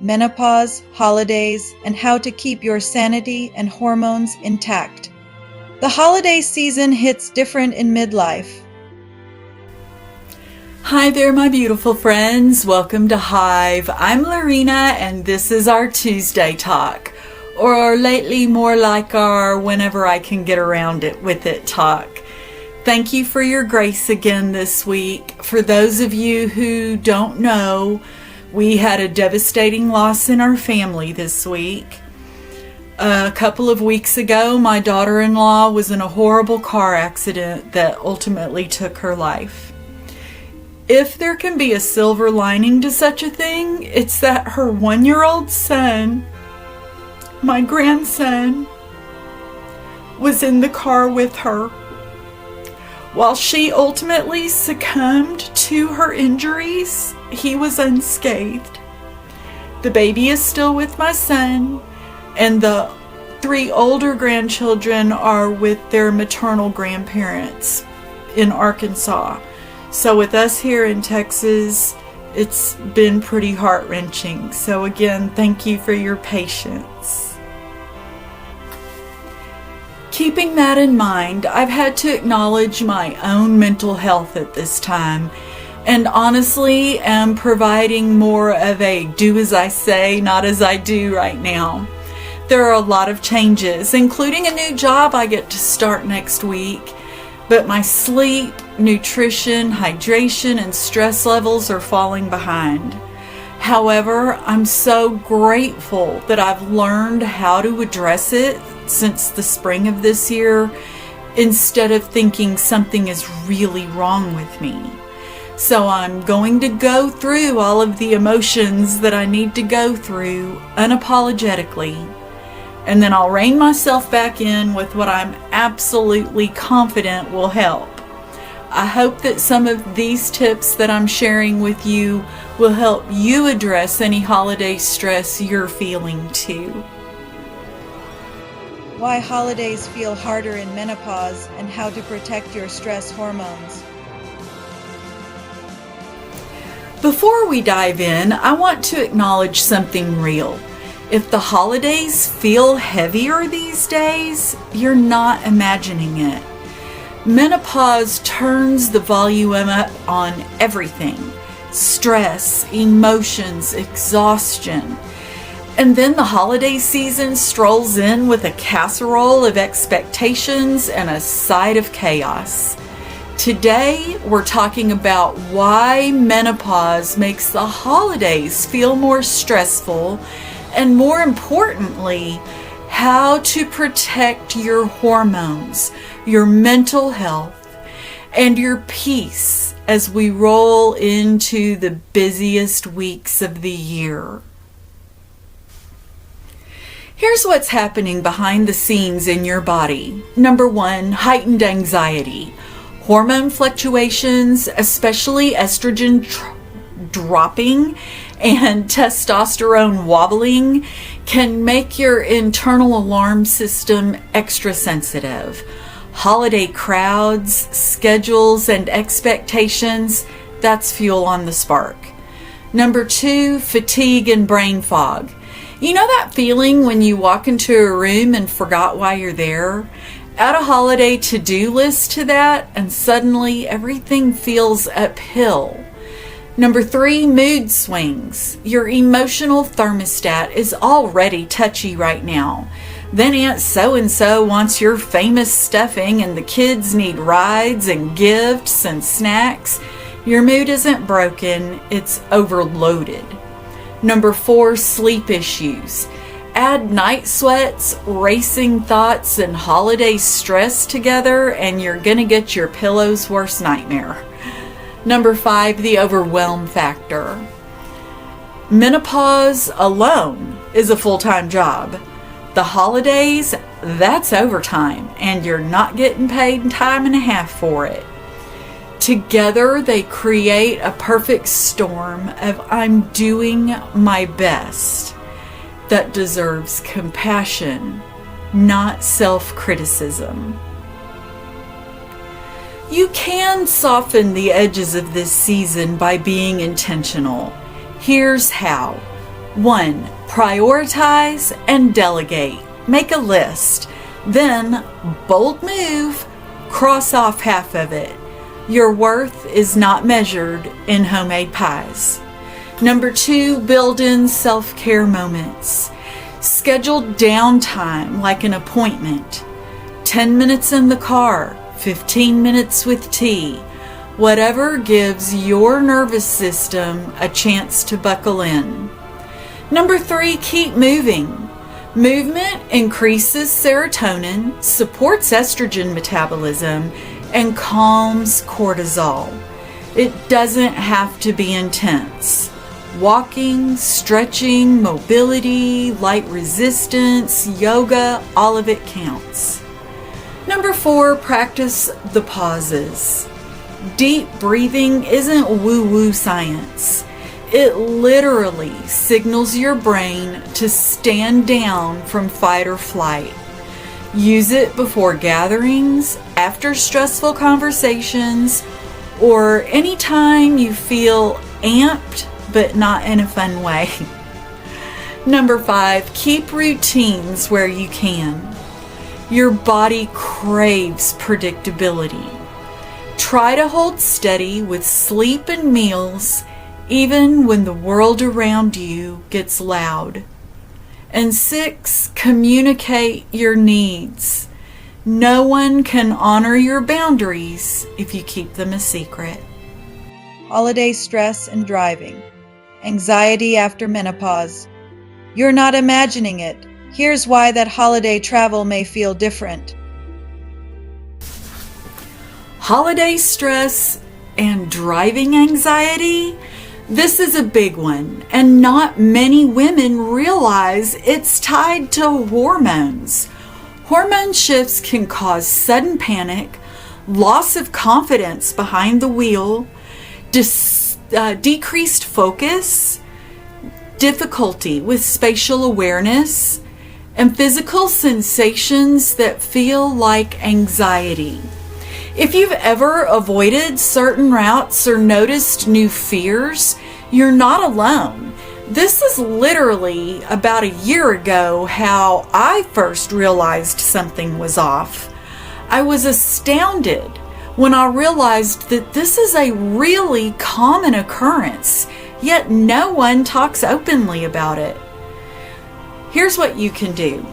menopause, holidays, and how to keep your sanity and hormones intact. The holiday season hits different in midlife. Hi there, my beautiful friends. Welcome to HIVE. I'm Lorena, and this is our Tuesday talk, or lately more like our whenever I can get around it with it talk. Thank you for your grace again this week. For those of you who don't know, we had a devastating loss in our family this week. A couple of weeks ago, my daughter-in-law was in a horrible car accident that ultimately took her life. If there can be a silver lining to such a thing, it's that her 1-year-old son, my grandson, was in the car with her. While she ultimately succumbed to her injuries, he was unscathed. The baby is still with my son, and the 3 older grandchildren are with their maternal grandparents in Arkansas. So with us here in Texas, it's been pretty heart-wrenching. So again, thank you for your patience. Keeping that in mind, I've had to acknowledge my own mental health at this time, and honestly am providing more of a do as I say, not as I do right now. There are a lot of changes, including a new job I get to start next week. But my sleep, nutrition, hydration, and stress levels are falling behind. However, I'm so grateful that I've learned how to address it since the spring of this year, instead of thinking something is really wrong with me. So I'm going to go through all of the emotions that I need to go through unapologetically. And then I'll rein myself back in with what I'm absolutely confident will help. I hope that some of these tips that I'm sharing with you will help you address any holiday stress you're feeling too. Why holidays feel harder in menopause and how to protect your stress hormones. Before we dive in, I want to acknowledge something real. If the holidays feel heavier these days, you're not imagining it. Menopause turns the volume up on everything: stress, emotions, exhaustion. And then the holiday season strolls in with a casserole of expectations and a side of chaos. Today, we're talking about why menopause makes the holidays feel more stressful, and more importantly, how to protect your hormones, your mental health, and your peace as we roll into the busiest weeks of the year. Here's what's happening behind the scenes in your body. Number 1, heightened anxiety. Hormone fluctuations, especially estrogen dropping and testosterone wobbling, can make your internal alarm system extra sensitive. Holiday crowds, schedules, and expectations, that's fuel on the spark. Number 2, fatigue and brain fog. You know that feeling when you walk into a room and forgot why you're there? Add a holiday to-do list to that, and suddenly everything feels uphill. Number 3, mood swings. Your emotional thermostat is already touchy right now. Then Aunt So-and-so wants your famous stuffing, and the kids need rides and gifts and snacks. Your mood isn't broken, it's overloaded. Number 4, sleep issues. Add night sweats, racing thoughts, and holiday stress together, and you're gonna get your pillow's worst nightmare. Number 5, the overwhelm factor. Menopause alone is a full-time job. The holidays, that's overtime, and you're not getting paid time and a half for it. Together, they create a perfect storm of I'm doing my best that deserves compassion, not self-criticism. You can soften the edges of this season by being intentional. Here's how. 1. Prioritize and delegate. Make a list. Then, bold move, cross off half of it. Your worth is not measured in homemade pies. Number 2, build in self-care moments. Schedule downtime like an appointment. 10 minutes in the car, 15 minutes with tea. Whatever gives your nervous system a chance to buckle in. Number 3, keep moving. Movement increases serotonin, supports estrogen metabolism, and calms cortisol. It doesn't have to be intense. Walking, stretching, mobility, light resistance, yoga, all of it counts. Number 4, practice the pauses. Deep breathing isn't woo-woo science. It literally signals your brain to stand down from fight or flight. Use it before gatherings, after stressful conversations, or anytime you feel amped but not in a fun way. Number 5, keep routines where you can. Your body craves predictability. Try to hold steady with sleep and meals, even when the world around you gets loud. And 6, communicate your needs. No one can honor your boundaries if you keep them a secret. Holiday stress and driving. Anxiety after menopause. You're not imagining it. Here's why that holiday travel may feel different. Holiday stress and driving anxiety? This is a big one, and not many women realize it's tied to hormones. Hormone shifts can cause sudden panic, loss of confidence behind the wheel, decreased focus, difficulty with spatial awareness, and physical sensations that feel like anxiety. If you've ever avoided certain routes or noticed new fears, you're not alone. This is literally about a year ago how I first realized something was off. I was astounded when I realized that this is a really common occurrence, yet no one talks openly about it. Here's what you can do.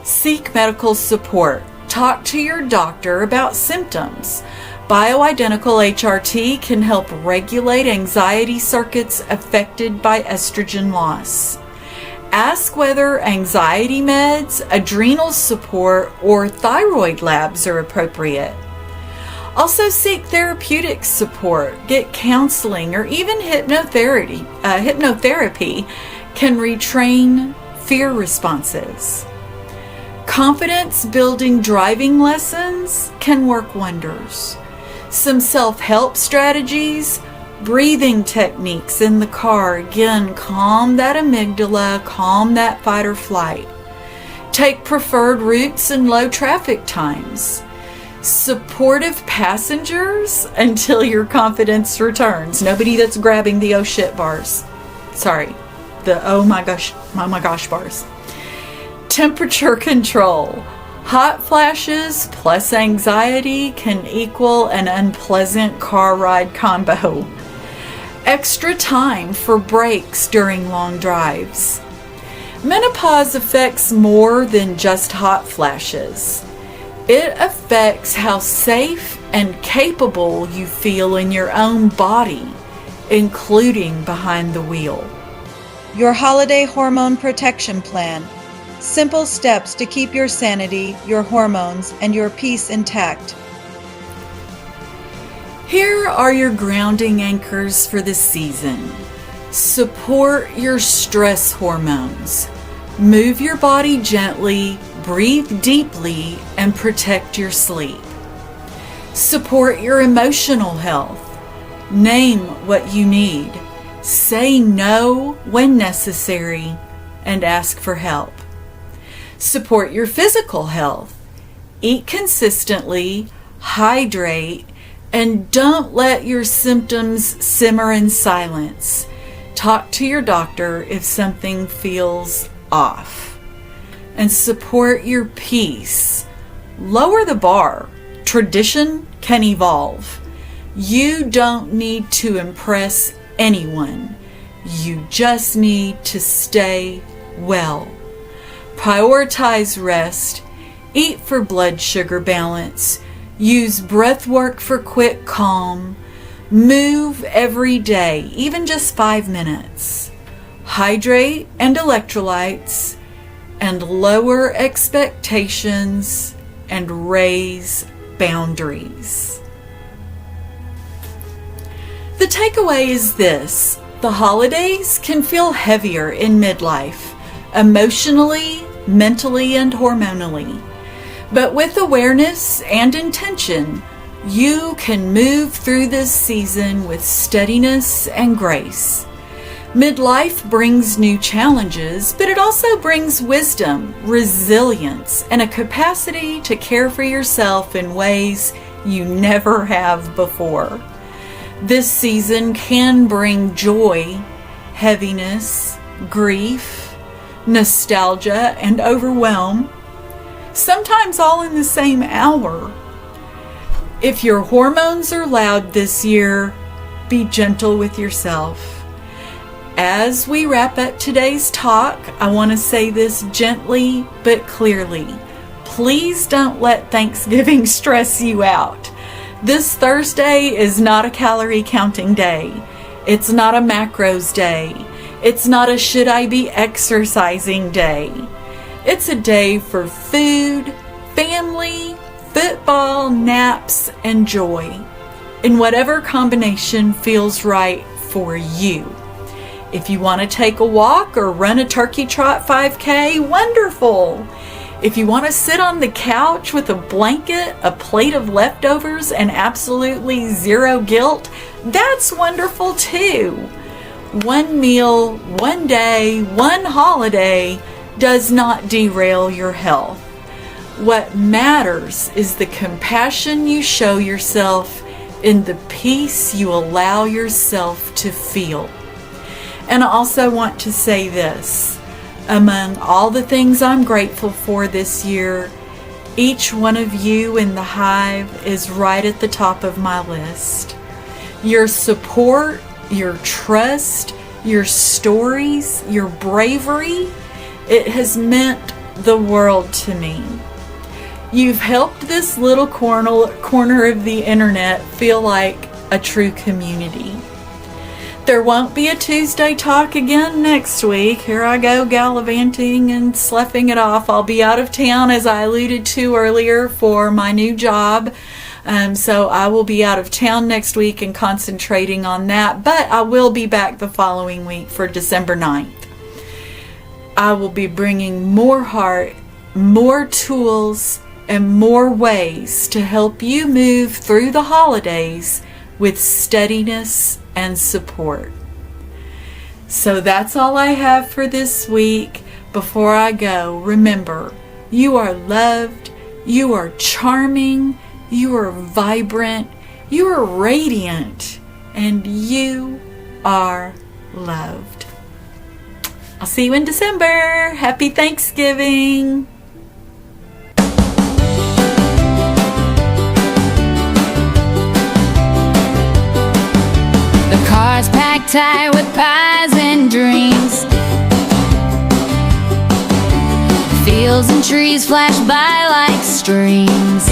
Seek medical support. Talk to your doctor about symptoms. Bioidentical HRT can help regulate anxiety circuits affected by estrogen loss. Ask whether anxiety meds, adrenal support, or thyroid labs are appropriate. Also seek therapeutic support, get counseling, or even hypnotherapy. Hypnotherapy can retrain fear responses. Confidence-building driving lessons can work wonders. Some self-help strategies, breathing techniques in the car, again, calm that amygdala, calm that fight or flight. Take preferred routes and low traffic times. Supportive passengers until your confidence returns. Nobody that's grabbing the oh shit bars. Sorry, the oh my gosh bars. Temperature control. Hot flashes plus anxiety can equal an unpleasant car ride combo. Extra time for breaks during long drives. Menopause affects more than just hot flashes. It affects how safe and capable you feel in your own body, including behind the wheel. Your holiday hormone protection plan. Simple steps to keep your sanity, your hormones, and your peace intact. Here are your grounding anchors for the season. Support your stress hormones. Move your body gently, breathe deeply, and protect your sleep. Support your emotional health. Name what you need. Say no when necessary, and ask for help. Support your physical health. Eat consistently, hydrate, and don't let your symptoms simmer in silence. Talk to your doctor if something feels off. And support your peace. Lower the bar. Tradition can evolve. You don't need to impress anyone. You just need to stay well. Prioritize rest. Eat for blood sugar balance. Use breath work for quick calm. Move every day, even just 5 minutes. Hydrate and electrolytes, and lower expectations and raise boundaries. The takeaway is this: the holidays can feel heavier in midlife, emotionally, mentally, and hormonally. But with awareness and intention, you can move through this season with steadiness and grace. Midlife brings new challenges, but it also brings wisdom, resilience, and a capacity to care for yourself in ways you never have before. This season can bring joy, heaviness, grief, nostalgia, and overwhelm, sometimes all in the same hour. If your hormones are loud this year, be gentle with yourself. As we wrap up today's talk, I want to say this gently but clearly. Please don't let Thanksgiving stress you out. This Thursday is not a calorie counting day. It's not a macros day. It's not a should I be exercising day. It's a day for food, family, football, naps, and joy, in whatever combination feels right for you. If you want to take a walk or run a turkey trot 5K, wonderful. If you want to sit on the couch with a blanket, a plate of leftovers, and absolutely zero guilt, that's wonderful too. One meal, one day, one holiday does not derail your health. What matters is the compassion you show yourself and the peace you allow yourself to feel. And I also want to say this: among all the things I'm grateful for this year, each one of you in the Hive is right at the top of my list. Your support, your trust, your stories, your bravery, it has meant the world to me. You've helped this little corner of the internet feel like a true community. There won't be a Tuesday talk again next week. Here I go gallivanting and sloughing it off. I'll be out of town, as I alluded to earlier, for my new job. So I will be out of town next week and concentrating on that. But I will be back the following week for December 9th. I will be bringing more heart, more tools, and more ways to help you move through the holidays with steadiness and support. So that's all I have for this week. Before I go, remember, you are loved, you are charming, you are vibrant, you are radiant, and you are loved. I'll see you in December. Happy Thanksgiving. Cars packed tight with pies and dreams. Fields and trees flash by like streams.